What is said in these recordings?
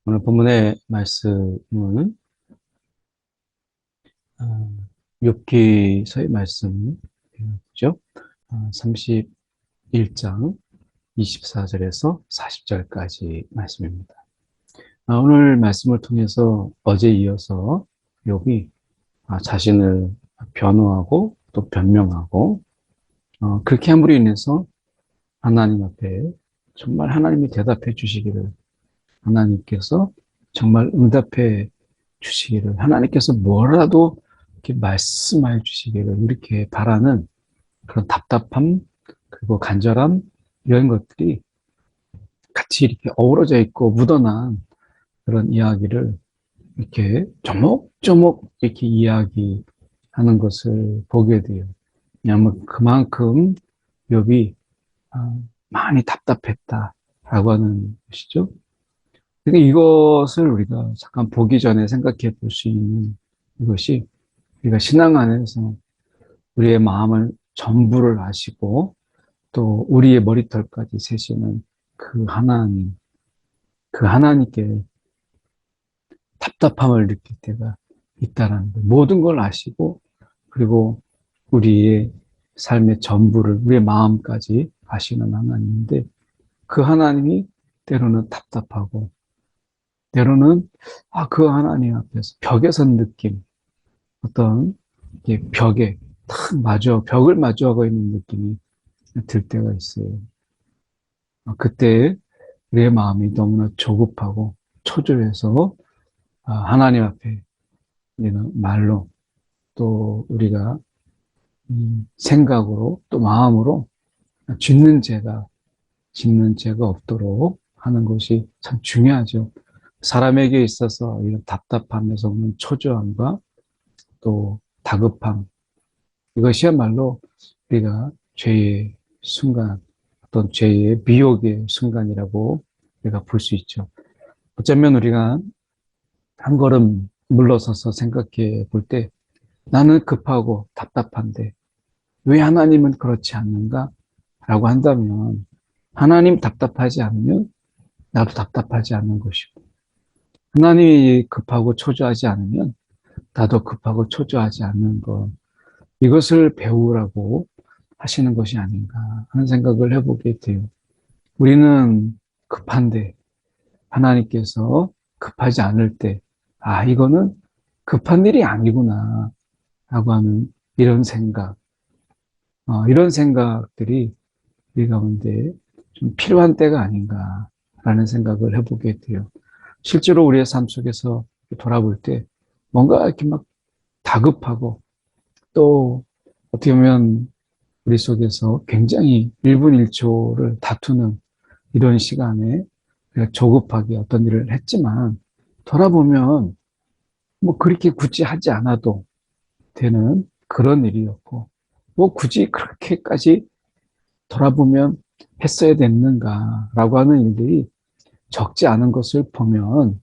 오늘 본문의 말씀은 어, 욥기서의 말씀이죠. 31장 24절에서 40절까지 말씀입니다. 오늘 말씀을 통해서 어제 이어서 욥이 자신을 변호하고 또 변명하고 그렇게 함으로 인해서 하나님 앞에 정말 하나님이 대답해 주시기를, 하나님께서 정말 응답해 주시기를, 하나님께서 뭐라도 이렇게 말씀해 주시기를 이렇게 바라는 그런 답답함, 그리고 간절함, 이런 것들이 같이 이렇게 어우러져 있고 묻어난 그런 이야기를 이렇게 조목조목 이렇게 이야기하는 것을 보게 돼요. 왜냐하면 그만큼 욥이 많이 답답했다라고 하는 것이죠. 그러니까 이것을 우리가 잠깐 보기 전에 생각해 볼 수 있는 이것이, 우리가 신앙 안에서 우리의 마음을 전부를 아시고 또 우리의 머리털까지 세시는 그 하나님, 그 하나님께 답답함을 느낄 때가 있다라는 것. 모든 걸 아시고 그리고 우리의 삶의 전부를, 우리의 마음까지 아시는 하나님인데, 그 하나님이 때로는 답답하고 때로는 그 하나님 앞에서 벽에 선 느낌, 어떤 벽에 벽을 마주하고 있는 느낌이 들 때가 있어요. 그때 우리의 마음이 너무나 조급하고 초조해서 하나님 앞에 우리는 말로 또 우리가 생각으로 또 마음으로 짓는 죄가 없도록 하는 것이 참 중요하죠. 사람에게 있어서 이런 답답함에서 오는 초조함과 또 다급함, 이것이야말로 우리가 죄의 순간, 어떤 죄의 미혹의 순간이라고 우리가 볼 수 있죠. 어쩌면 우리가 한 걸음 물러서서 생각해 볼 때, 나는 급하고 답답한데 왜 하나님은 그렇지 않는가? 라고 한다면, 하나님 답답하지 않으면 나도 답답하지 않는 것이고, 하나님이 급하고 초조하지 않으면 나도 급하고 초조하지 않는 것, 이것을 배우라고 하시는 것이 아닌가 하는 생각을 해보게 돼요. 우리는 급한데 하나님께서 급하지 않을 때, 이거는 급한 일이 아니구나 라고 하는 이런 생각, 이런 생각들이 우리 가운데 좀 필요한 때가 아닌가라는 생각을 해보게 돼요. 실제로 우리의 삶 속에서 돌아볼 때 뭔가 이렇게 막 다급하고, 또 어떻게 보면 우리 속에서 굉장히 1분 1초를 다투는 이런 시간에 우리가 조급하게 어떤 일을 했지만, 돌아보면 뭐 그렇게 굳이 하지 않아도 되는 그런 일이었고, 뭐 굳이 그렇게까지 돌아보면 했어야 됐는가라고 하는 일들이 적지 않은 것을 보면,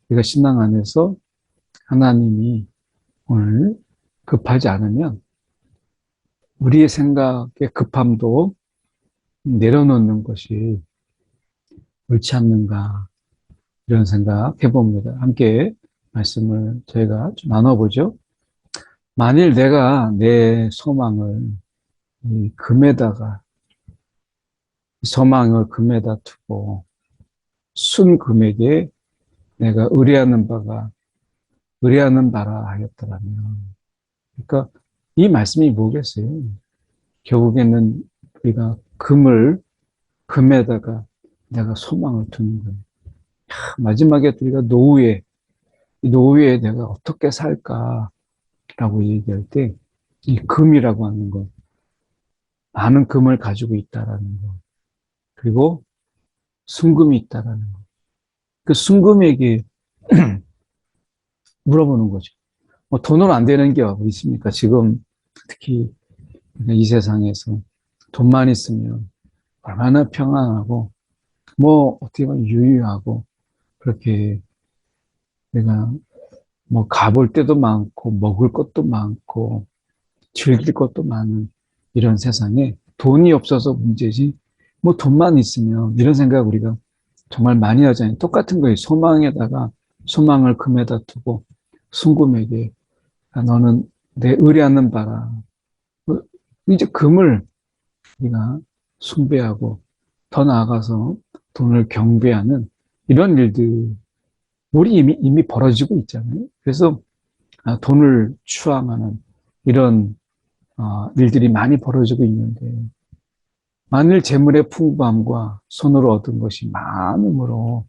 우리가 신앙 안에서 하나님이 오늘 급하지 않으면 우리의 생각의 급함도 내려놓는 것이 옳지 않는가, 이런 생각 해봅니다. 함께 말씀을 저희가 좀 나눠보죠. 만일 내가 내 소망을 이 금에다가, 소망을 금에다 두고 순 금에게 내가 의뢰하는 바라 하였더라면, 그러니까 이 말씀이 뭐겠어요? 결국에는 우리가 금에다가 내가 소망을 두는 거예요. 마지막에 우리가 이 노후에 내가 어떻게 살까라고 얘기할 때, 이 금이라고 하는 것, 많은 금을 가지고 있다라는 것, 그리고 순금이 있다라는 것, 그 순금에게 물어보는 거죠. 뭐 돈으로 안 되는 게 어디 있습니까? 지금 특히 이 세상에서 돈만 있으면 얼마나 평안하고, 뭐 어떻게 보면 유유하고, 그렇게 내가 뭐 가볼 때도 많고 먹을 것도 많고 즐길 것도 많은 이런 세상에 돈이 없어서 문제지, 뭐 돈만 있으면, 이런 생각 우리가 정말 많이 하잖아요. 똑같은 거예요. 소망에다가 소망을 금에다 두고 순금에게 너는 내 의뢰하는 바라. 이제 금을 우리가 숭배하고 더 나아가서 돈을 경배하는 이런 일들 우리 이미 벌어지고 있잖아요. 그래서 돈을 추앙하는 이런 일들이 많이 벌어지고 있는데 만일 재물의 풍부함과 손으로 얻은 것이 많음으로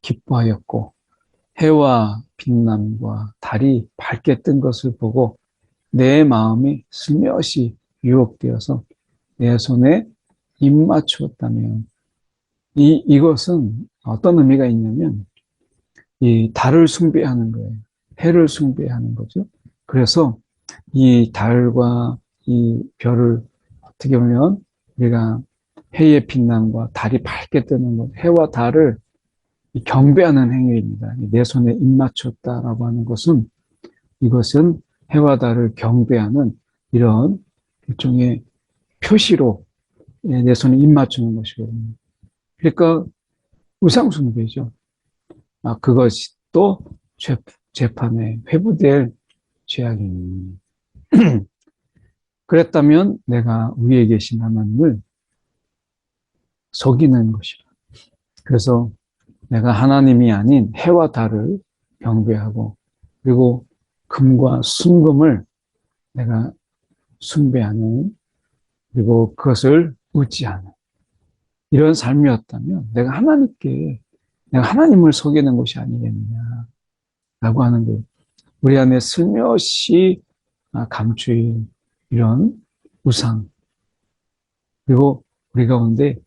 기뻐하였고 해와 빛남과 달이 밝게 뜬 것을 보고 내 마음이 슬며시 유혹되어서 내 손에 입 맞추었다면 이것은 어떤 의미가 있냐면 이 달을 숭배하는 거예요. 해를 숭배하는 거죠. 그래서 이 달과 이 별을 어떻게 보면 우리가 해의 빛남과 달이 밝게 뜨는 것, 해와 달을 경배하는 행위입니다. 내 손에 입 맞췄다라고 하는 것은 이것은 해와 달을 경배하는 이런 일종의 표시로 내 손에 입 맞추는 것이거든요. 그러니까 우상숭배죠. 그것이 또 재판에 회부될 죄악입니다. 그랬다면 내가 위에 계신 하나님을 속이는 것이라. 그래서 내가 하나님이 아닌 해와 달을 경배하고 그리고 금과 순금을 내가 숭배하는 그리고 그것을 의지하는 이런 삶이었다면 내가 하나님을 속이는 것이 아니겠느냐라고 하는 거예요. 우리 안에 슬며시 감추인 이런 우상 그리고 우리 가운데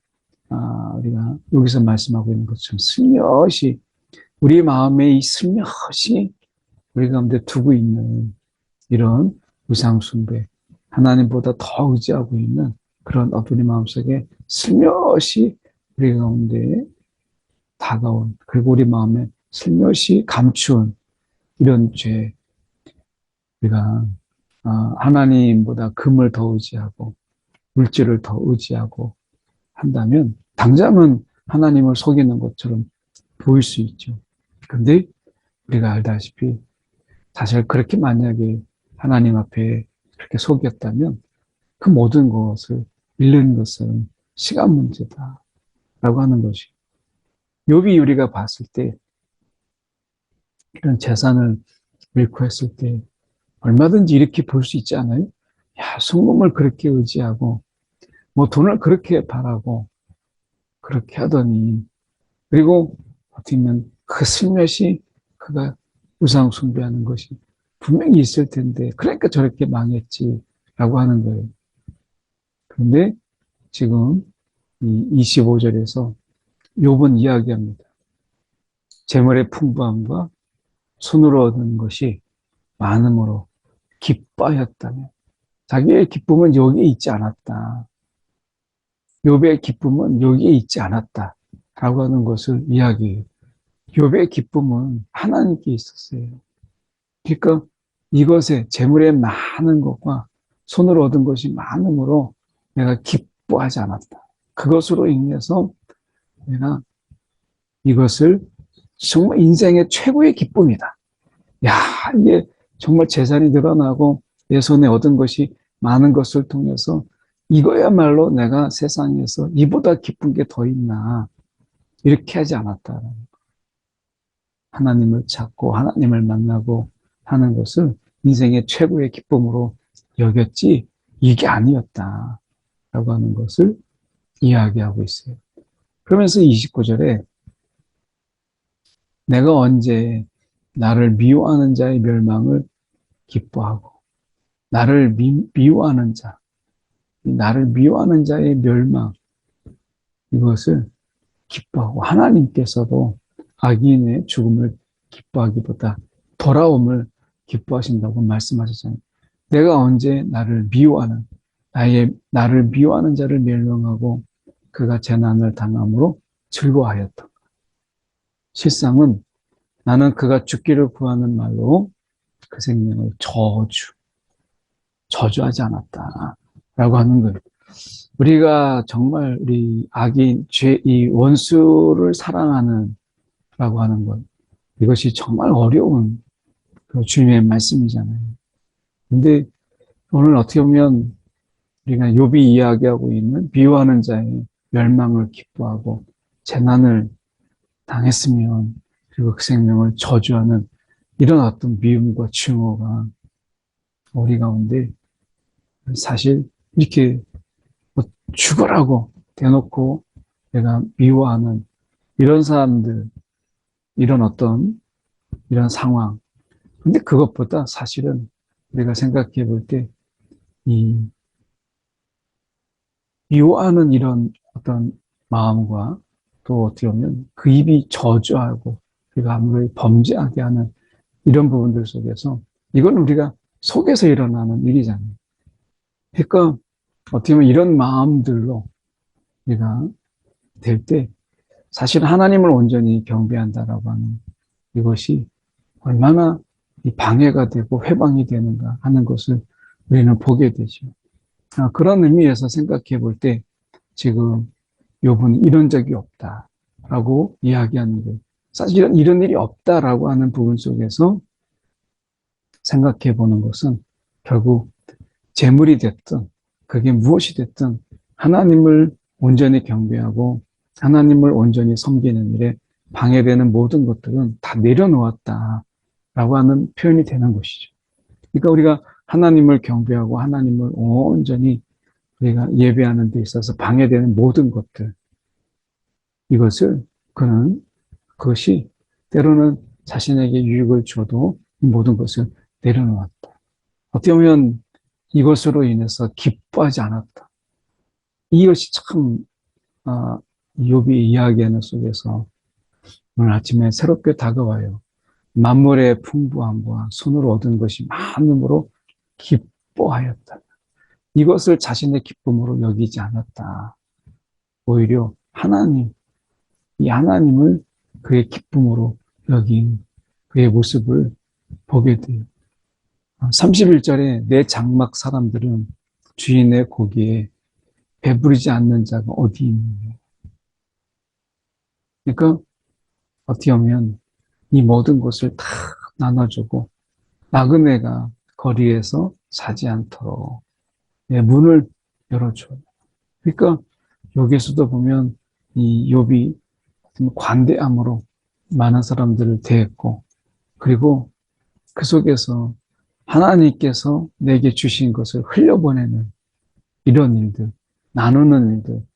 우리가 여기서 말씀하고 있는 것처럼 슬며시 우리 마음에 이 슬며시 우리 가운데 두고 있는 이런 우상 숭배 하나님보다 더 의지하고 있는 그런 우리 마음속에 슬며시 우리 가운데 다가온 그리고 우리 마음에 슬며시 감추온 이런 죄 우리가 하나님보다 금을 더 의지하고 물질을 더 의지하고 한다면 당장은 하나님을 속이는 것처럼 보일 수 있죠. 그런데 우리가 알다시피 사실 그렇게 만약에 하나님 앞에 그렇게 속였다면 그 모든 것을 잃는 것은 시간 문제다라고 하는 것이 욥이 우리가 봤을 때 이런 재산을 잃고 했을 때 얼마든지 이렇게 볼 수 있지 않아요? 야, 순금을 그렇게 의지하고 뭐 돈을 그렇게 바라고 그렇게 하더니 그리고 어떻게 보면 그 슬며시 그가 우상 숭배하는 것이 분명히 있을 텐데 그러니까 저렇게 망했지라고 하는 거예요. 그런데 지금 이 25절에서 욥은 이야기합니다. 재물의 풍부함과 손으로 얻은 것이 많음으로 기뻐하였다며 자기의 기쁨은 여기에 있지 않았다. 욥의 기쁨은 여기에 있지 않았다. 라고 하는 것을 이야기해요. 욥의 기쁨은 하나님께 있었어요. 그러니까 이것에 재물의 많은 것과 손으로 얻은 것이 많음으로 내가 기뻐하지 않았다. 그것으로 인해서 내가 이것을 정말 인생의 최고의 기쁨이다. 야, 이게 정말 재산이 늘어나고 내 손에 얻은 것이 많은 것을 통해서 이거야말로 내가 세상에서 이보다 기쁜 게 더 있나 이렇게 하지 않았다. 하나님을 찾고 하나님을 만나고 하는 것을 인생의 최고의 기쁨으로 여겼지 이게 아니었다 라고 하는 것을 이야기하고 있어요. 그러면서 29절에 내가 언제 나를 미워하는 자의 멸망을 기뻐하고 나를 미워하는 자, 나를 미워하는 자의 멸망 이것을 기뻐하고 하나님께서도 악인의 죽음을 기뻐하기보다 돌아옴을 기뻐하신다고 말씀하셨잖아요. 내가 언제 나를 미워하는 자를 멸망하고 그가 재난을 당함으로 즐거워하였다. 실상은 나는 그가 죽기를 구하는 말로 그 생명을 저주하지 않았다라고 하는 거예요. 우리가 정말 우리 악인, 이 원수를 사랑하는 라고 하는 것. 이것이 정말 어려운 그 주님의 말씀이잖아요. 근데 오늘 어떻게 보면 우리가 욥이 이야기하고 있는 비유하는 자의 멸망을 기뻐하고 재난을 당했으면 그리고 그 생명을 저주하는 이런 어떤 미움과 증오가 우리 가운데 사실 이렇게 뭐 죽어라고 대놓고 내가 미워하는 이런 사람들, 이런 어떤 이런 상황. 근데 그것보다 사실은 내가 생각해 볼 때 이 미워하는 이런 어떤 마음과 또 어떻게 보면 그 입이 저주하고 그리고 아무리 범죄하게 하는 이런 부분들 속에서 이건 우리가 속에서 일어나는 일이잖아요. 그러니까 어떻게 보면 이런 마음들로 우리가 될 때 사실 하나님을 온전히 경배한다라고 하는 이것이 얼마나 이 방해가 되고 회방이 되는가 하는 것을 우리는 보게 되죠. 그런 의미에서 생각해 볼 때 지금 욥은 이런 적이 없다라고 이야기하는 거예요. 사실은 이런 일이 없다라고 하는 부분 속에서 생각해 보는 것은 결국 재물이 됐든 그게 무엇이 됐든 하나님을 온전히 경배하고 하나님을 온전히 섬기는 일에 방해되는 모든 것들은 다 내려놓았다라고 하는 표현이 되는 것이죠. 그러니까 우리가 하나님을 경배하고 하나님을 온전히 우리가 예배하는 데 있어서 방해되는 모든 것들, 이것을 그것이 때로는 자신에게 유익을 줘도 이 모든 것을 내려놓았다. 어떻게 보면 이것으로 인해서 기뻐하지 않았다. 이것이 참 욥이 이야기하는 속에서 오늘 아침에 새롭게 다가와요. 만물의 풍부함과 손으로 얻은 것이 많음으로 기뻐하였다. 이것을 자신의 기쁨으로 여기지 않았다. 오히려 이 하나님을 그의 기쁨으로 여긴 그의 모습을 보게 돼요. 31절에 내 장막 사람들은 주인의 고기에 배부르지 않는 자가 어디 있느냐. 그러니까 어떻게 하면 이 모든 것을 다 나눠주고 나그네가 거리에서 자지 않도록 내 문을 열어줘요. 그러니까 여기에서도 보면 이 욥이 관대함으로 많은 사람들을 대했고 그리고 그 속에서 하나님께서 내게 주신 것을 흘려보내는 이런 일들, 나누는 일들,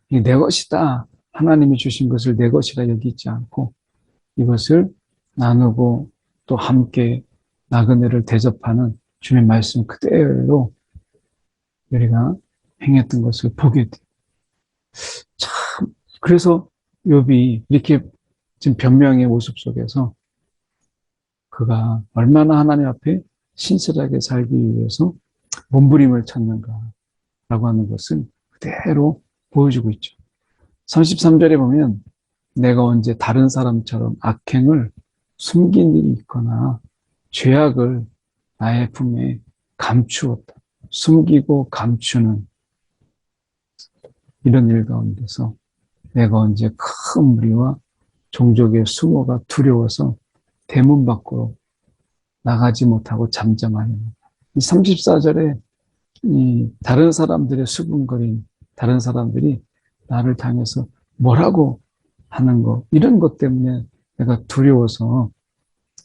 이게 내 것이다. 하나님이 주신 것을 내 것이라 여기지 않고 이것을 나누고 또 함께 나그네를 대접하는 주님의 말씀 그대로 우리가 행했던 것을 보게 돼요. 참, 그래서 욥이 이렇게 지금 변명의 모습 속에서 그가 얼마나 하나님 앞에 신실하게 살기 위해서 몸부림을 찾는가라고 하는 것을 그대로 보여주고 있죠. 33절에 보면 내가 언제 다른 사람처럼 악행을 숨긴 일이 있거나 죄악을 나의 품에 감추었다. 숨기고 감추는 이런 일 가운데서 내가 언제 큰 무리와 종족의 수모가 두려워서 대문 밖으로 나가지 못하고 잠잠하였노라. 34절에 이 다른 사람들의 수군거림, 다른 사람들이 나를 당해서 뭐라고 하는 거, 이런 것 때문에 내가 두려워서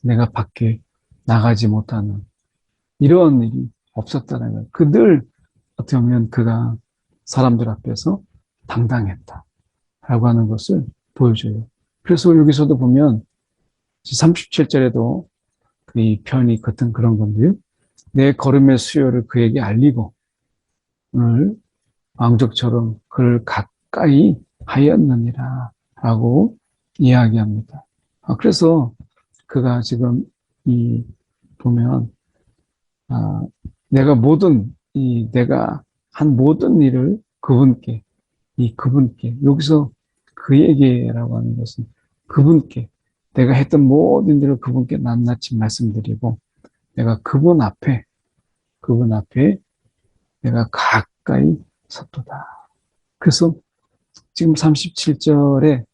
내가 밖에 나가지 못하는 이런 일이 없었다는 거예요. 늘 어떻게 보면 그가 사람들 앞에서 당당했다라고 하는 것을 보여줘요. 그래서 여기서도 보면 37절에도 이 편이 같은 그런 건데요. 내 걸음의 수요를 그에게 알리고 오늘 왕족처럼 그를 가까이 하였느니라 라고 이야기합니다. 그래서 그가 지금 보면 내가 한 모든 일을 그분께 여기서 그에게라고 하는 것은 그분께 내가 했던 모든 일을 그분께 낱낱이 말씀드리고 내가 그분 앞에 내가 가까이 섰도다. 그래서 지금 37절에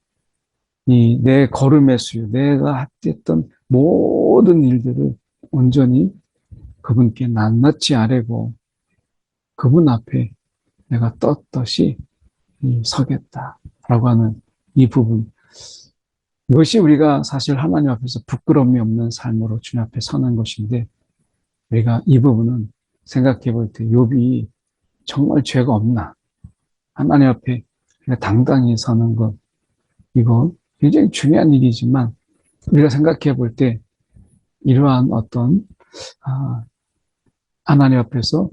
이 내 걸음의 수요, 내가 했던 모든 일들을 온전히 그분께 낱낱이 아뢰고 그분 앞에 내가 떳떳이 서겠다라고 하는 이 부분. 이것이 우리가 사실 하나님 앞에서 부끄러움이 없는 삶으로 주님 앞에 서는 것인데, 우리가 이 부분은 생각해 볼 때 욥이 정말 죄가 없나? 하나님 앞에 당당히 서는 것, 이거 굉장히 중요한 일이지만 우리가 생각해 볼 때 이러한 어떤 하나님 앞에서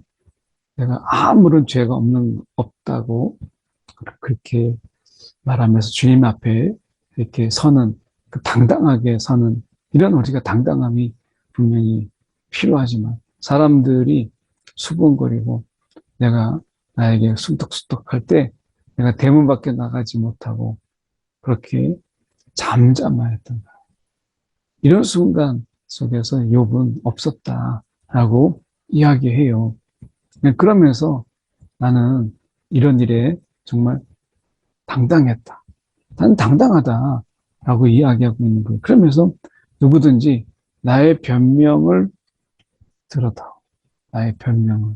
내가 아무런 죄가 없다고 그렇게 말하면서 주님 앞에 이렇게 서는, 당당하게 서는 이런 우리가 당당함이 분명히 필요하지만, 사람들이 수군거리고 내가 나에게 순덕순덕할 때 내가 대문 밖에 나가지 못하고 그렇게 잠잠하였던 거야. 이런 순간 속에서 욥은 없었다라고 이야기해요. 그러면서 나는 이런 일에 정말 당당했다. 난 당당하다라고 이야기하고 있는 거예요. 그러면서 누구든지 나의 변명을 들어다오. 나의 변명을.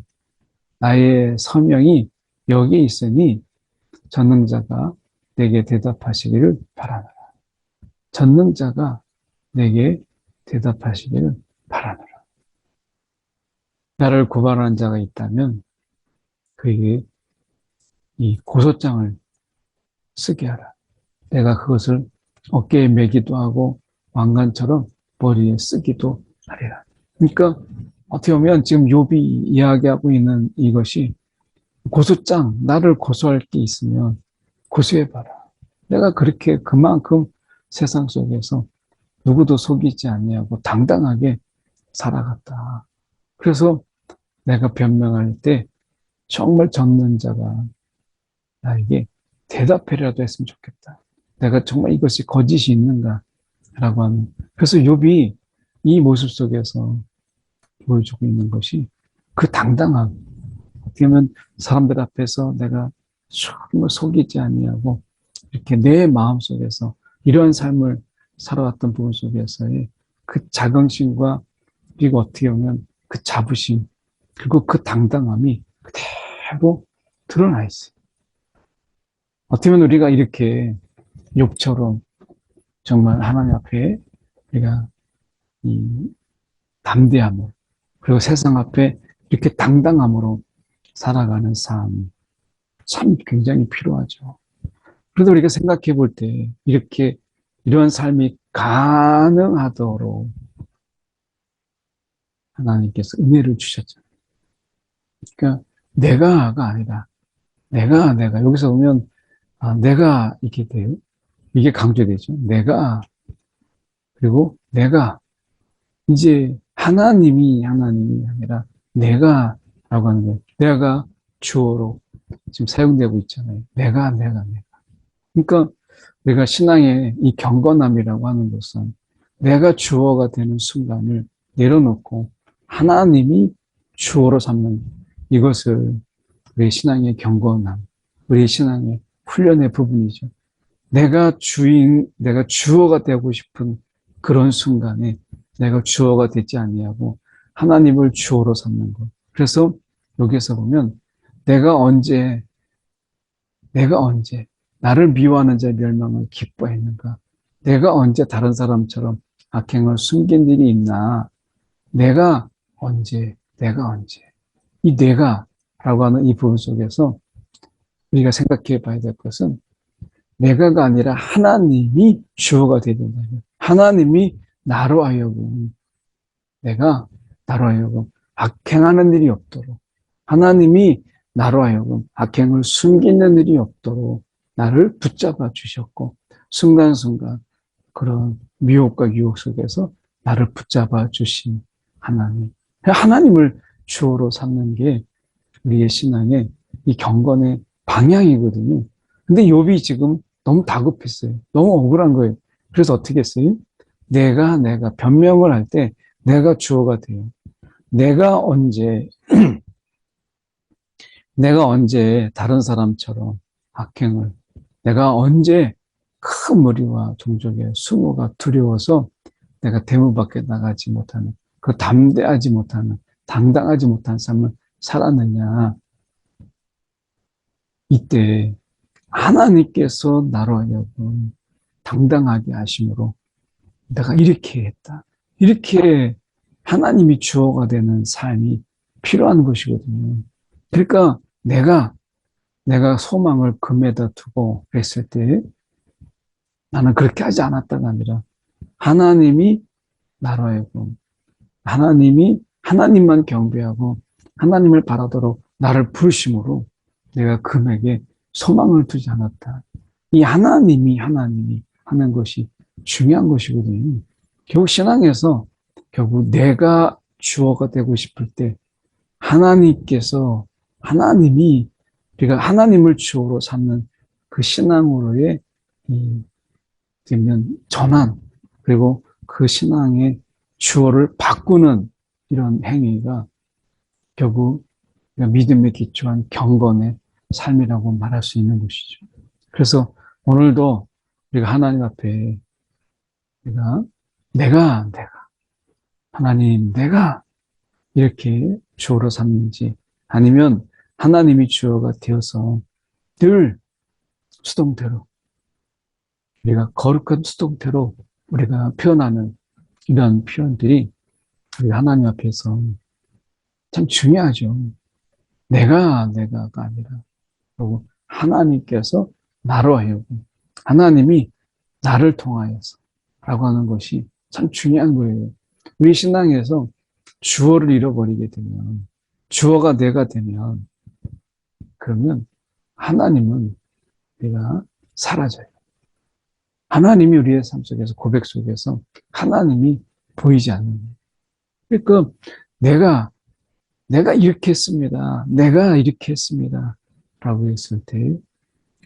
나의 서명이 여기 있으니 전능자가 내게 대답하시기를 바라노라. 전능자가 내게 대답하시기를 바라노라. 나를 고발하는 자가 있다면 그에게 이 고소장을 쓰게 하라. 내가 그것을 어깨에 매기도 하고 왕관처럼 머리에 쓰기도 하리라. 그러니까 어떻게 보면 지금 욥이 이야기하고 있는 이것이 고소장, 나를 고소할 게 있으면 고소해봐라. 내가 그렇게 그만큼 세상 속에서 누구도 속이지 아니하고 당당하게 살아갔다. 그래서 내가 변명할 때 정말 전는 자가 나에게 대답해라도 했으면 좋겠다. 내가 정말 이것이 거짓이 있는가라고 하는. 그래서 욥이 이 모습 속에서 보여주고 있는 것이 그 당당함. 어떻게 보면 사람들 앞에서 내가 정말 속이지 아니하고 이렇게 내 마음 속에서 이러한 삶을 살아왔던 부분 속에서의 그 자긍심과, 그리고 어떻게 보면 그 자부심, 그리고 그 당당함이 그대로 드러나 있어요. 어떻게 보면 우리가 이렇게 욥처럼 정말 하나님 앞에 우리가 이 담대함으로, 그리고 세상 앞에 이렇게 당당함으로 살아가는 삶, 참 굉장히 필요하죠. 그래도 우리가 생각해 볼 때 이렇게 이러한 삶이 가능하도록 하나님께서 은혜를 주셨잖아요. 그러니까 내가가 아니라 내가 여기서 보면 내가 이렇게 돼요. 이게 강조되죠. 내가, 그리고 내가 이제 하나님이 아니라 내가라고 하는 거예요. 내가 주어로 지금 사용되고 있잖아요. 내가. 그러니까 우리가 신앙의 이 경건함이라고 하는 것은 내가 주어가 되는 순간을 내려놓고 하나님이 주어로 삼는, 이것을 우리 신앙의 경건함, 우리 신앙의 훈련의 부분이죠. 내가 주어가 되고 싶은 그런 순간에 내가 주어가 되지 아니하고 하나님을 주어로 삼는 것. 그래서 여기서 보면 내가 언제 나를 미워하는 자의 멸망을 기뻐했는가? 내가 언제 다른 사람처럼 악행을 숨긴 일이 있나? 내가 언제? 이 내가라고 하는 이 부분 속에서 우리가 생각해 봐야 될 것은 내가가 아니라 하나님이 주어가 되야 된다. 하나님이 나로 하여금 악행하는 일이 없도록, 하나님이 나로 하여금 악행을 숨기는 일이 없도록 나를 붙잡아 주셨고, 순간순간 그런 미혹과 유혹 속에서 나를 붙잡아 주신 하나님을 주어로 삼는 게 우리의 신앙의 이 경건의 방향이거든요. 근데 욥이 지금 너무 다급했어요. 너무 억울한 거예요. 그래서 어떻게 했어요? 내가 변명을 할 때 내가 주어가 돼요. 내가 언제 내가 언제 다른 사람처럼 악행을, 내가 언제 큰 무리와 종족의 수모가 두려워서 내가 대문 밖에 나가지 못하는, 그 담대하지 못하는, 당당하지 못한 삶을 살았느냐. 이때 하나님께서 나로 하여금 당당하게 하심으로 내가 이렇게 했다. 이렇게 하나님이 주어가 되는 삶이 필요한 것이거든요. 그러니까 내가 소망을 금에다 두고 그랬을 때 나는 그렇게 하지 않았다가 아니라 하나님이 나로 하여금 하나님이 하나님만 경배하고 하나님을 바라도록 나를 부르심으로 내가 금에게 소망을 두지 않았다. 이 하나님이 하는 것이 중요한 것이거든요. 결국 신앙에서 결국 내가 주어가 되고 싶을 때 하나님께서 하나님이 우리가 하나님을 주어로 삼는 그 신앙으로의 이 되면 전환 그리고 그 신앙의 주어를 바꾸는 이런 행위가 결국 믿음에 기초한 경건의 삶이라고 말할 수 있는 것이죠. 그래서 오늘도 우리가 하나님 앞에 내가 하나님 내가 이렇게 주어로 삼는지 아니면 하나님이 주어가 되어서 늘 수동태로 우리가 거룩한 수동태로 우리가 표현하는 이런 표현들이 우리 하나님 앞에서 참 중요하죠. 내가가 아니라 그리고 하나님께서 나로 하여금 하나님이 나를 통하여서 라고 하는 것이 참 중요한 거예요. 우리 신앙에서 주어를 잃어버리게 되면 주어가 내가 되면 그러면 하나님은 우리가 사라져요. 하나님이 우리의 삶 속에서 고백 속에서 하나님이 보이지 않는 거예요. 그러니까 내가 이렇게 했습니다. 내가 이렇게 했습니다. 라고 했을 때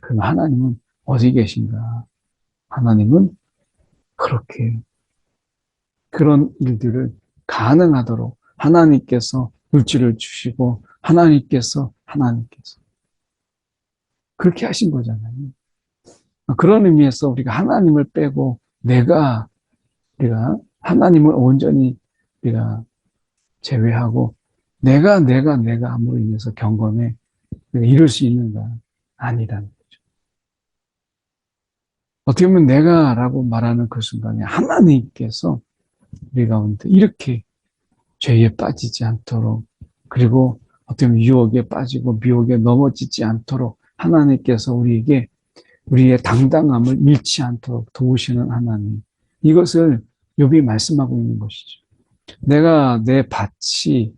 그럼 하나님은 어디 계신가? 하나님은 그렇게 그런 일들을 가능하도록 하나님께서 물질을 주시고 하나님께서 그렇게 하신 거잖아요. 그런 의미에서 우리가 하나님을 빼고 우리가 하나님을 온전히 우리가 제외하고 내가 함으로 인해서 경건에 이룰 수 있는가? 아니라는 거죠. 어떻게 보면 내가라고 말하는 그 순간에 하나님께서 우리 가운데 이렇게 죄에 빠지지 않도록 그리고 어떻게 보면 유혹에 빠지고 미혹에 넘어지지 않도록 하나님께서 우리에게 우리의 당당함을 잃지 않도록 도우시는 하나님. 이것을 욥이 말씀하고 있는 것이죠. 내가 내 밭이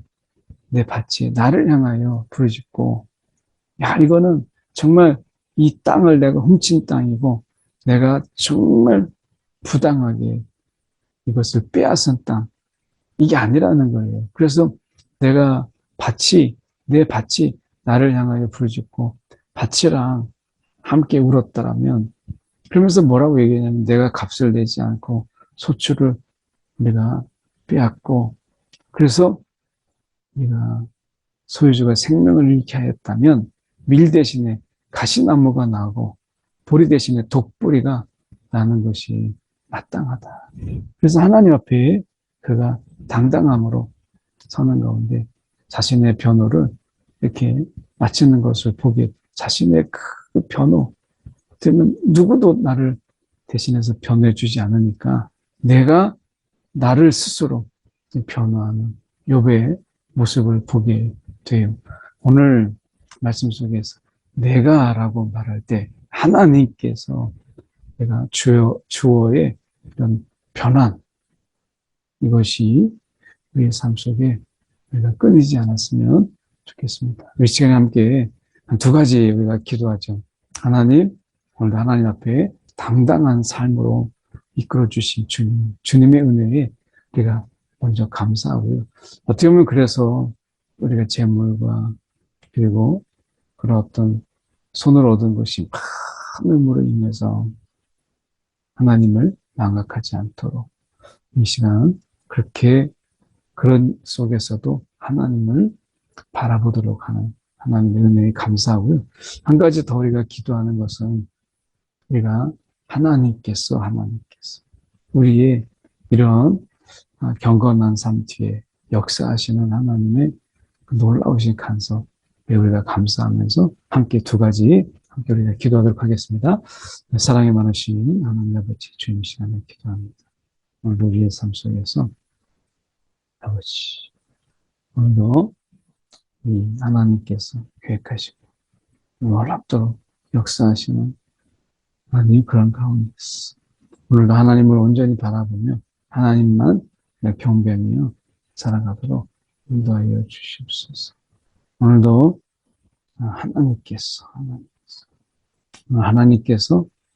나를 향하여 부르짖고 야 이거는 정말 이 땅을 내가 훔친 땅이고 내가 정말 부당하게 이것을 빼앗은 땅 이게 아니라는 거예요. 그래서 내 밭이 나를 향하여 부르짖고 밭이랑 함께 울었다라면 그러면서 뭐라고 얘기하냐면 내가 값을 내지 않고 소출을 우리가 빼앗고 그래서 우리가 소유주가 생명을 잃게 하였다면 밀 대신에 가시나무가 나고 보리 대신에 독보리가 나는 것이 마땅하다. 그래서 하나님 앞에 그가 당당함으로 서는 가운데 자신의 변호를 이렇게 마치는 것을 보게 자신의 그 변호 그러면 누구도 나를 대신해서 변호해 주지 않으니까 내가 나를 스스로 변호하는 욥의 모습을 보게 돼요. 오늘 말씀 속에서 내가라고 말할 때 하나님께서 내가 주어의 이런 변환 이것이 우리의 삶 속에 우리가 끊이지 않았으면 좋겠습니다. 우리 시간에 함께 두 가지 우리가 기도하죠. 하나님, 오늘 하나님 앞에 당당한 삶으로 이끌어 주신 주님의 은혜에 우리가 먼저 감사하고요. 어떻게 보면 그래서 우리가 재물과 그리고 그런 어떤 손을 얻은 것이 많은 힘으로 인해서 하나님을 망각하지 않도록 이 시간 그렇게 그런 속에서도 하나님을 바라보도록 하는 하나님의 은혜에 감사하고요. 한 가지 더 우리가 기도하는 것은 우리가 하나님께서 우리의 이런 경건한 삶 뒤에 역사하시는 하나님의 그 놀라우신 간섭에 우리가 감사하면서 함께 두 가지 함께 우리가 기도하도록 하겠습니다. 사랑이 많으신 하나님 아버지 주님 시간에 기도합니다. 오늘 우리의 삶 속에서 아버지 오늘도 이 하나님께서 계획하시고 놀랍도록 역사하시는 하나님 그런 가운데서 오늘도 하나님을 온전히 바라보며 하나님만 경배하며 살아가도록 인도하여 주시옵소서. 오늘도 하나님께서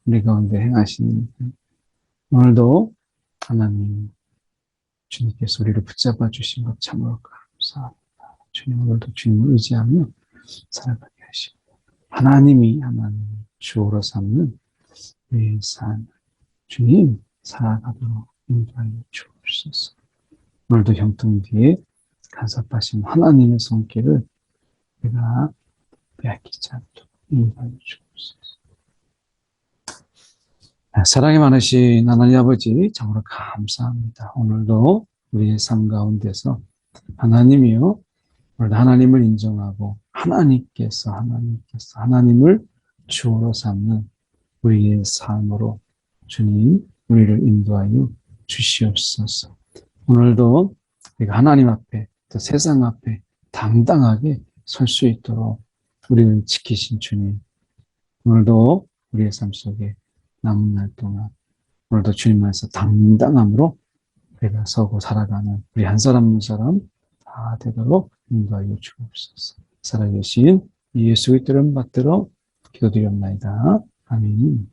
우리 가운데 행하시는 오늘도 하나님 주님께서 우리를 붙잡아 주신 것 참으로 감사합니다. 주님 오늘도 주님을 의지하며 살아가게 하시고 하나님이 주로 삼는 우리의 삶 주님 살아가도록 인도하여 주옵소서. 오늘도 형통 뒤에 간섭하신 하나님의 손길을 우리가 빼앗기지 않도록 인도하여 주옵소서. 사랑이 많으신 하나님 아버지 참으로 감사합니다. 오늘도 우리의 삶 가운데서 하나님이요 오늘도 하나님을 인정하고 하나님을 주로 삼는 우리의 삶으로 주님 우리를 인도하여 주시옵소서. 오늘도 우리가 하나님 앞에 또 세상 앞에 당당하게 설 수 있도록 우리를 지키신 주님 오늘도 우리의 삶 속에 남은 날 동안 오늘도 주님 안에서 당당함으로 우리가 서고 살아가는 우리 한 사람 한 사람 다 되도록 인도하여 주옵소서. 살아계신 예수 그리스도를 받들어 기도드렸나이다. 아멘.